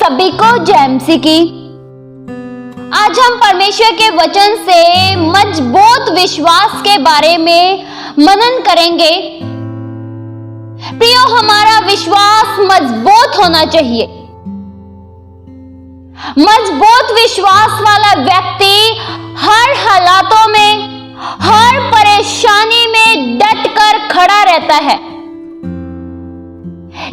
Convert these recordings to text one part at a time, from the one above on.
सभी को जय मसीह की। आज हम परमेश्वर के वचन से मजबूत विश्वास के बारे में मनन करेंगे। प्रियो, हमारा विश्वास मजबूत होना चाहिए। मजबूत विश्वास वाला व्यक्ति हर हालातों में, हर परेशानी में डटकर खड़ा रहता है।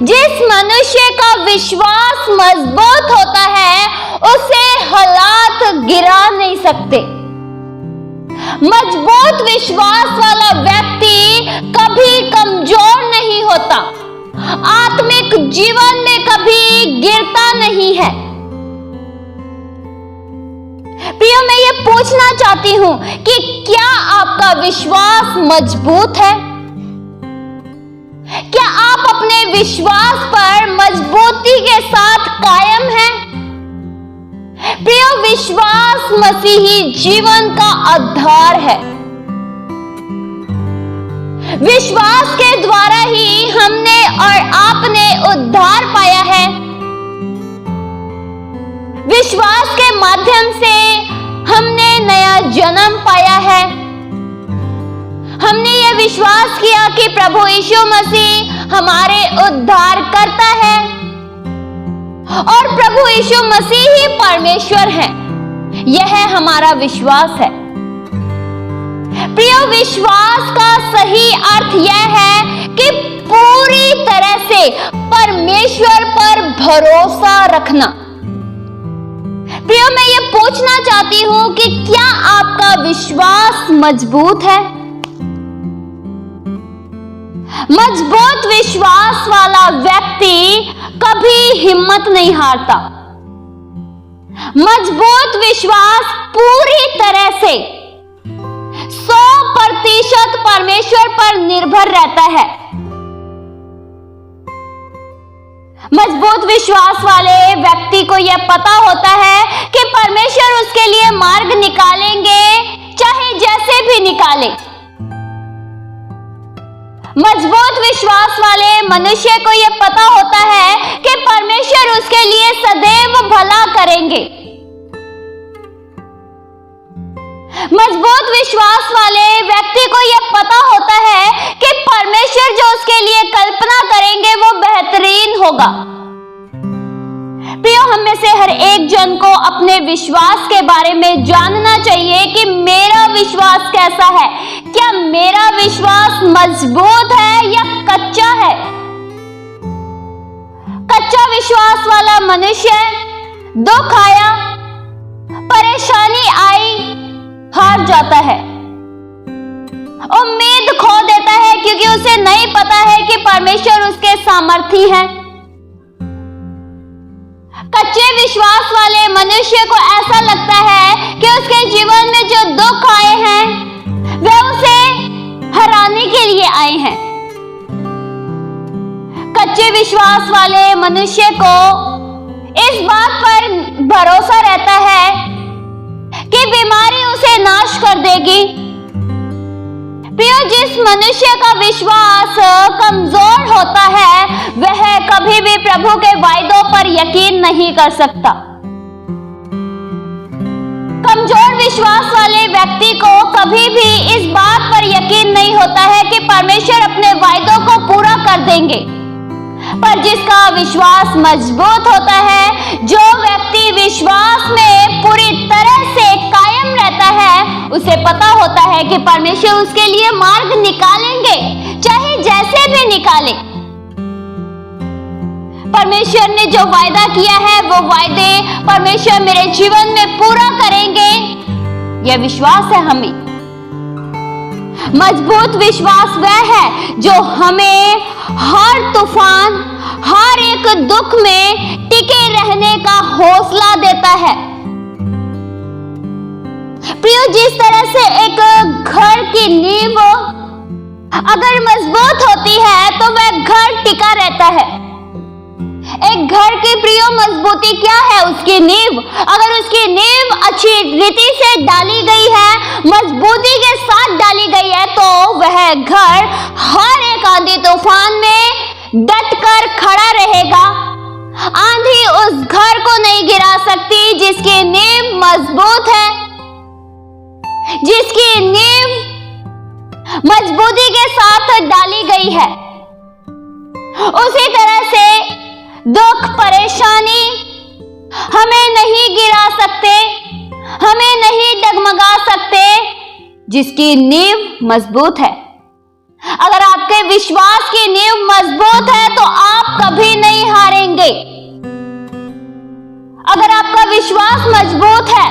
जिस मनुष्य का विश्वास मजबूत होता है, उसे हालात गिरा नहीं सकते। मजबूत विश्वास वाला व्यक्ति कभी कमजोर नहीं होता, आत्मिक जीवन में कभी गिरता नहीं है। प्रियो, मैं ये पूछना चाहती हूं कि क्या आपका विश्वास मजबूत है? क्या आप अपने विश्वास पर मजबूती के साथ कायम हैं? प्रियो, विश्वास मसीही जीवन का आधार है। विश्वास के द्वारा ही हमने और आपने उद्धार पाया है। विश्वास के माध्यम से हमने नया जन्म पाया है। हमने यह विश्वास किया कि प्रभु यीशु मसीह हमारे उद्धार करता है और प्रभु यीशु मसीह ही परमेश्वर है। यह हमारा विश्वास है। प्रिय, विश्वास का सही अर्थ यह है कि पूरी तरह से परमेश्वर पर भरोसा रखना। प्रिय, मैं ये पूछना चाहती हूं कि क्या आपका विश्वास मजबूत है? मजबूत विश्वास वाला व्यक्ति कभी हिम्मत नहीं हारता। मजबूत विश्वास पूरी तरह से 100% परमेश्वर पर निर्भर रहता है। मजबूत विश्वास वाले व्यक्ति को यह पता होता है कि परमेश्वर उसके लिए मार्ग निकालेंगे, चाहे जैसे भी निकाले। मजबूत विश्वास वाले मनुष्य को यह पता होता है कि परमेश्वर उसके लिए सदैव भला करेंगे। मजबूत विश्वास वाले व्यक्ति को यह पता होता है कि परमेश्वर जो उसके लिए कल्पना करेंगे वो बेहतरीन होगा। प्रियो, हम में से हर एक जन को अपने विश्वास के बारे में जानना चाहिए कि मेरा विश्वास कैसा है। क्या मेरा विश्वास मजबूत है या कच्चा है? कच्चा विश्वास वाला मनुष्य दुख आया, परेशानी आई, हार जाता है, उम्मीद खो देता है, क्योंकि उसे नहीं पता है कि परमेश्वर उसके सामर्थी है। कच्चे विश्वास वाले मनुष्य को ऐसा लगता है कि उसके जीवन में जो दुख आए हैं वे उसे हराने के लिए आए हैं। कच्चे विश्वास वाले मनुष्य को इस बात पर भरोसा रहता है कि बीमारी उसे नाश कर देगी। प्रिय, जिस मनुष्य का विश्वास कमजोर होता है वह कभी भी प्रभु के वायदों पर यकीन नहीं कर सकता। कमजोर विश्वास वाले व्यक्ति को कभी भी इस बात पर यकीन नहीं होता है कि परमेश्वर अपने वायदों को पूरा कर देंगे। पर जिसका विश्वास मजबूत होता है, जो व्यक्ति विश्वास में पूरी तरह से कायम रहता है, उसे पता होता है कि परमेश्वर उसके लिए मार्ग निकालेंगे, चाहे जैसे भी निकाले। परमेश्वर ने जो वायदा किया है वो वायदे परमेश्वर मेरे जीवन में पूरा करेंगे, यह विश्वास है हमें। मजबूत विश्वास वह है जो हमें हर तूफान, हर एक दुख में टिके रहने का हौसला देता है। प्रियो, जिस तरह से एक घर की नींव अगर मजबूत होती है तो वह घर टिका रहता है। एक घर की प्रियो मजबूती क्या है? उसकी नींव। अगर उसकी नींव अच्छी रीति से डाली गई है, मजबूती के साथ डाली गई है, तो वह घर हर एक आंधी तूफान में डटकर खड़ा रहेगा। आंधी उस घर को नहीं गिरा सकती जिसकी नींव मजबूत है, जिसकी नींव मजबूती के साथ डाली गई है। उसी तरह से दुख परेशानी हमें नहीं गिरा सकते, हमें नहीं डगमगा सकते, जिसकी नींव मजबूत है। अगर आपके विश्वास की नींव मजबूत है तो आप कभी नहीं हारेंगे। अगर आपका विश्वास मजबूत है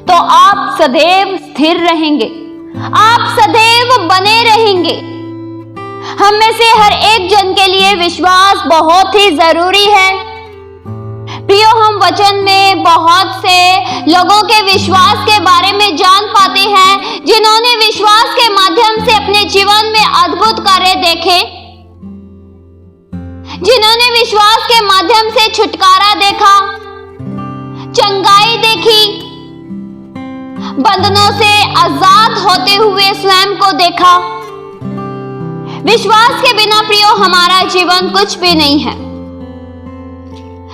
तो आप सदैव स्थिर रहेंगे, आप सदैव बने रहेंगे। हम में से हर एक जन के लिए विश्वास बहुत ही जरूरी है। प्रियो, हम वचन में बहुत से लोगों के विश्वास के बारे में जान पाते हैं जिन्होंने विश्वास के माध्यम से अपने जीवन में अद्भुत कार्य देखे, जिन्होंने विश्वास के माध्यम से छुटकारा देखा, चंगाई देखी, बंधनों से आजाद होते हुए स्वयं को देखा। विश्वास के बिना प्रियो हमारा जीवन कुछ भी नहीं है।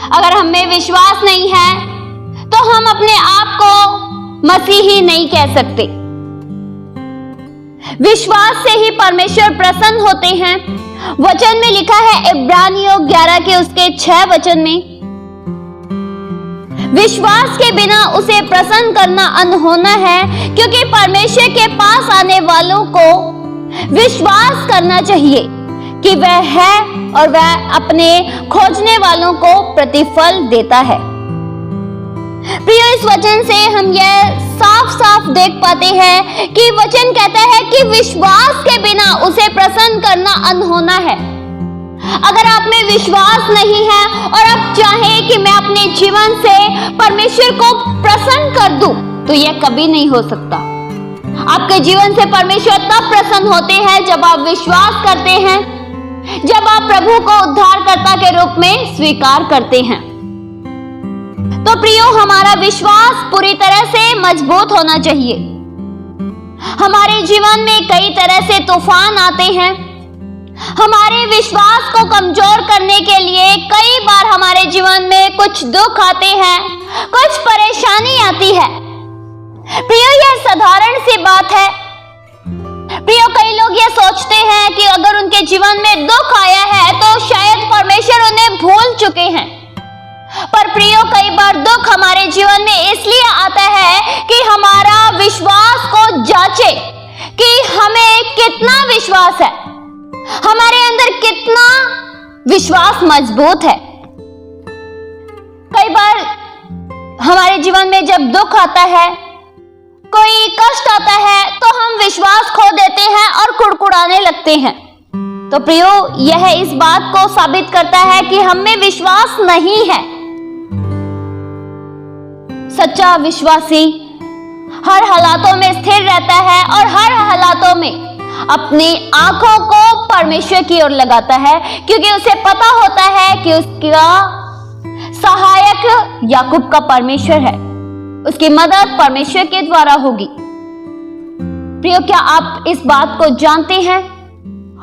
अगर हम में विश्वास नहीं है तो हम अपने आप को मसीही नहीं कह सकते। विश्वास से ही परमेश्वर प्रसन्न होते हैं। वचन में लिखा है इब्रानियों 11 के उसके 6 वचन में, विश्वास के बिना उसे प्रसन्न करना अनहोना है, क्योंकि परमेश्वर के पास आने वालों को विश्वास करना चाहिए कि वह है और वह अपने खोजने वालों को प्रतिफल देता है। प्रिय, इस वचन से हम यह साफ साफ देख पाते हैं कि वचन कहता है कि विश्वास के बिना उसे प्रसन्न करना अनहोना है। अगर आप में विश्वास नहीं है और आप चाहें कि मैं अपने जीवन से परमेश्वर को प्रसन्न कर दूं, तो यह कभी नहीं हो सकता। आपके जीवन से परमेश्वर तब प्रसन्न होते हैं जब आप विश्वास करते हैं, जब आप प्रभु को उद्धारकर्ता के रूप में स्वीकार करते हैं। तो प्रियो, हमारा विश्वास पूरी तरह से मजबूत होना चाहिए। हमारे जीवन में कई तरह से तूफान आते हैं। हमारे विश्वास को कमजोर करने के लिए कई बार हमारे जीवन में कुछ दुख आते हैं, कुछ परेशानी आती है। प्रियो, यह साधारण सी बात है। प्रियो, कई लोग ये सोचते हैं कि अगर उनके जीवन में दुख आया है तो शायद परमेश्वर उन्हें भूल चुके हैं। पर प्रियो, कई बार दुख हमारे जीवन में इसलिए आता है कि हमारा विश्वास को जांचे कि हमें कितना विश्वास है, हमारे अंदर कितना विश्वास मजबूत है। कई बार हमारे जीवन में जब दुख आता है, कोई कष्ट आता है, तो हम विश्वास खो देते हैं और कुड़कुड़ाने लगते हैं। तो प्रियो, यह इस बात को साबित करता है कि हम में विश्वास नहीं है। सच्चा विश्वासी हर हालातों में स्थिर रहता है और हर हालातों में अपनी आंखों को परमेश्वर की ओर लगाता है, क्योंकि उसे पता होता है कि उसका सहायक याकूब का परमेश्वर है, उसकी मदद परमेश्वर के द्वारा होगी। प्रियो, क्या आप इस बात को जानते हैं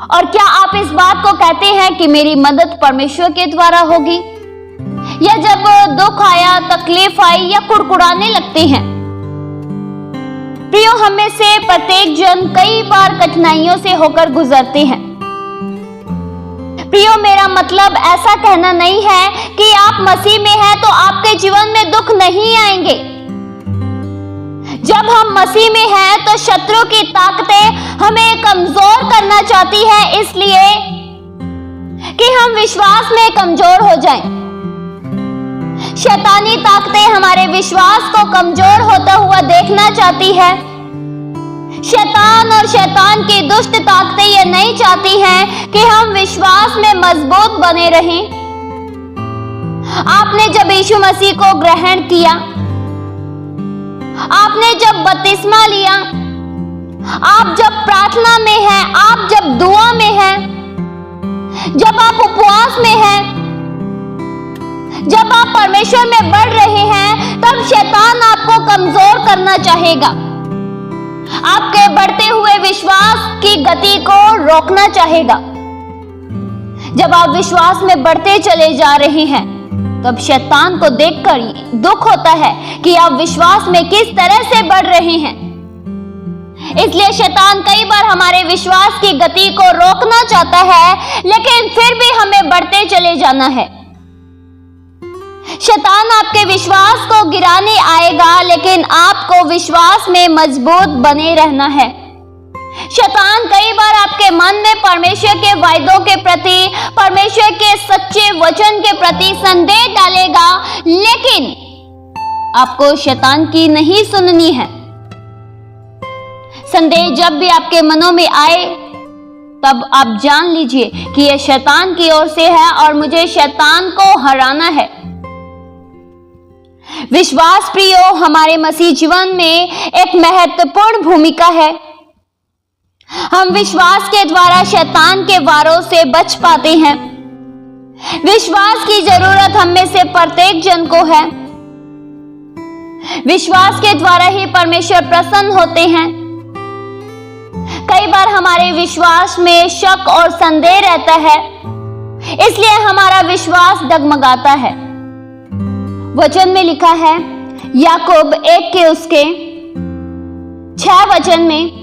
और क्या आप इस बात को कहते हैं कि मेरी मदद परमेश्वर के द्वारा होगी? या जब दुख आया, तकलीफ आई या कुड़कुड़ाने लगते हैं? प्रियो, हमें से प्रत्येक जन कई बार कठिनाइयों से होकर गुजरते हैं। प्रियो, मेरा मतलब ऐसा कहना नहीं है कि आप मसीह में हैं तो आपके जीवन में दुख नहीं आएंगे। जब हम मसीह में हैं तो शत्रु की ताकतें हमें कमजोर करना चाहती है, इसलिए कि हम विश्वास में कमजोर हो जाएं। शैतानी ताकतें हमारे विश्वास को कमजोर होता हुआ देखना चाहती है। शैतान और शैतान की दुष्ट ताकतें ये नहीं चाहती हैं कि हम विश्वास में मजबूत बने रहें। आपने जब यीशु मसीह को ग्रहण किया, आपने जब बपतिस्मा लिया, आप जब प्रार्थना में हैं, आप जब दुआ में हैं, जब आप उपवास में हैं, जब आप परमेश्वर में बढ़ रहे हैं, तब शैतान आपको कमजोर करना चाहेगा, आपके बढ़ते हुए विश्वास की गति को रोकना चाहेगा। जब आप विश्वास में बढ़ते चले जा रहे हैं, तब शैतान को देखकर दुख होता है कि आप विश्वास में किस तरह से बढ़ रहे हैं। इसलिए शैतान कई बार हमारे विश्वास की गति को रोकना चाहता है, लेकिन फिर भी हमें बढ़ते चले जाना है। शैतान आपके विश्वास को गिराने आएगा, लेकिन आपको विश्वास में मजबूत बने रहना है। शैतान कई बार आपके मन में परमेश्वर के वायदों के प्रति, परमेश्वर के सच्चे वचन के प्रति संदेह डालेगा, लेकिन आपको शैतान की नहीं सुननी है। संदेह जब भी आपके मनों में आए, तब आप जान लीजिए कि यह शैतान की ओर से है और मुझे शैतान को हराना है। विश्वास प्रियो, हमारे मसीह जीवन में एक महत्वपूर्ण भूमिका है। हम विश्वास के द्वारा शैतान के वारों से बच पाते हैं। विश्वास की जरूरत हम में से प्रत्येक जन को है। विश्वास के द्वारा ही परमेश्वर प्रसन्न होते हैं। कई बार हमारे विश्वास में शक और संदेह रहता है, इसलिए हमारा विश्वास डगमगाता है। वचन में लिखा है, याकूब 1 के उसके 6 वचन में,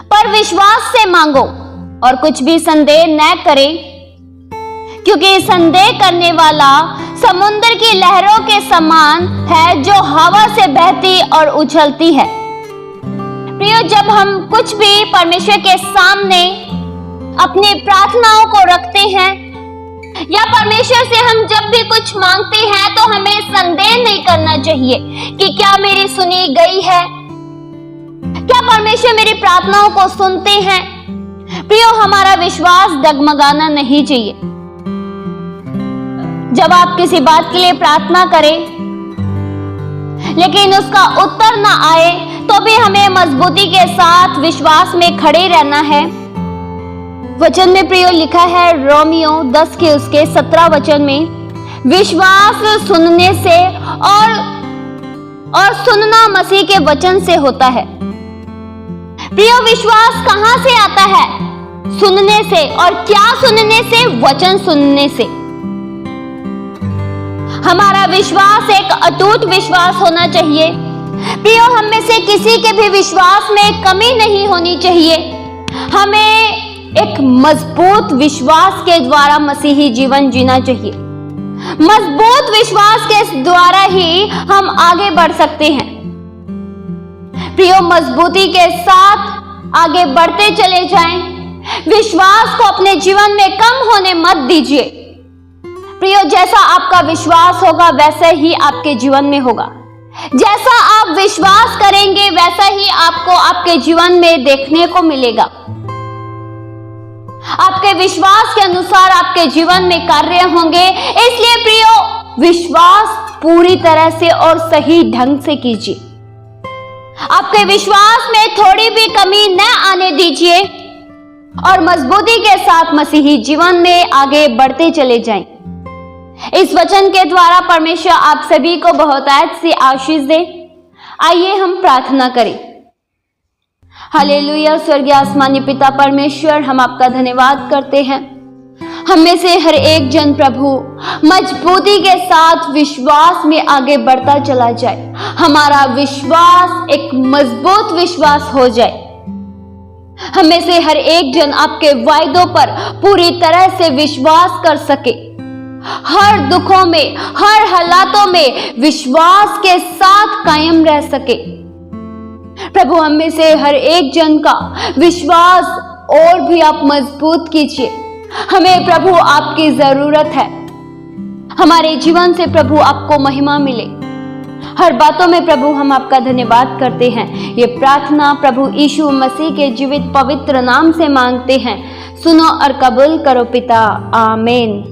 पर विश्वास से मांगो और कुछ भी संदेह न करे, क्योंकि संदेह करने वाला समुद्र की लहरों के समान है जो हवा से बहती और उछलती है। प्रियो, जब हम कुछ भी परमेश्वर के सामने अपनी प्रार्थनाओं को रखते हैं या परमेश्वर से हम जब भी कुछ मांगते हैं, तो हमें संदेह नहीं करना चाहिए कि क्या मेरी सुनी गई है, क्या परमेश्वर मेरी प्रार्थनाओं को सुनते हैं। प्रियो, हमारा विश्वास डगमगाना नहीं चाहिए। जब आप किसी बात के लिए प्रार्थना करें लेकिन उसका उत्तर ना आए, तो भी हमें मजबूती के साथ विश्वास में खड़े रहना है। वचन में प्रियो लिखा है, रोमियो 10 के उसके 17 वचन में, विश्वास सुनने से और सुनना मसीह के वचन से होता है। प्रियो, विश्वास कहां से आता है? सुनने से। और क्या सुनने से? वचन सुनने से। हमारा विश्वास एक अटूट विश्वास होना चाहिए। प्रियो, हम में से किसी के भी विश्वास में कमी नहीं होनी चाहिए। हमें एक मजबूत विश्वास के द्वारा मसीही जीवन जीना चाहिए। मजबूत विश्वास के द्वारा ही हम आगे बढ़ सकते हैं। प्रियो, मजबूती के साथ आगे बढ़ते चले जाएं। विश्वास को अपने जीवन में कम होने मत दीजिए। प्रियो, जैसा आपका विश्वास होगा वैसा ही आपके जीवन में होगा। जैसा आप विश्वास करेंगे वैसा ही आपको आपके जीवन में देखने को मिलेगा। आपके विश्वास के अनुसार आपके जीवन में कार्य होंगे। इसलिए प्रियो, विश्वास पूरी तरह से और सही ढंग से कीजिए। आपके विश्वास में थोड़ी भी कमी न आने दीजिए और मजबूती के साथ मसीही जीवन में आगे बढ़ते चले जाएं। इस वचन के द्वारा परमेश्वर आप सभी को बहुतायत से आशीष दे। आइए हम प्रार्थना करें। हालेलुया। स्वर्गीय आसमानी पिता परमेश्वर, हम आपका धन्यवाद करते हैं। हम में से हर एक जन प्रभु मजबूती के साथ विश्वास में आगे बढ़ता चला जाए। हमारा विश्वास एक मजबूत विश्वास हो जाए। हम में से हर एक जन आपके वायदों पर पूरी तरह से विश्वास कर सके। हर दुखों में, हर हालातों में विश्वास के साथ कायम रह सके। प्रभु, हम में से हर एक जन का विश्वास और भी आप मजबूत कीजिए। हमें प्रभु आपकी जरूरत है। हमारे जीवन से प्रभु आपको महिमा मिले। हर बातों में प्रभु हम आपका धन्यवाद करते हैं। ये प्रार्थना प्रभु यीशु मसीह के जीवित पवित्र नाम से मांगते हैं। सुनो और कबूल करो पिता। आमीन।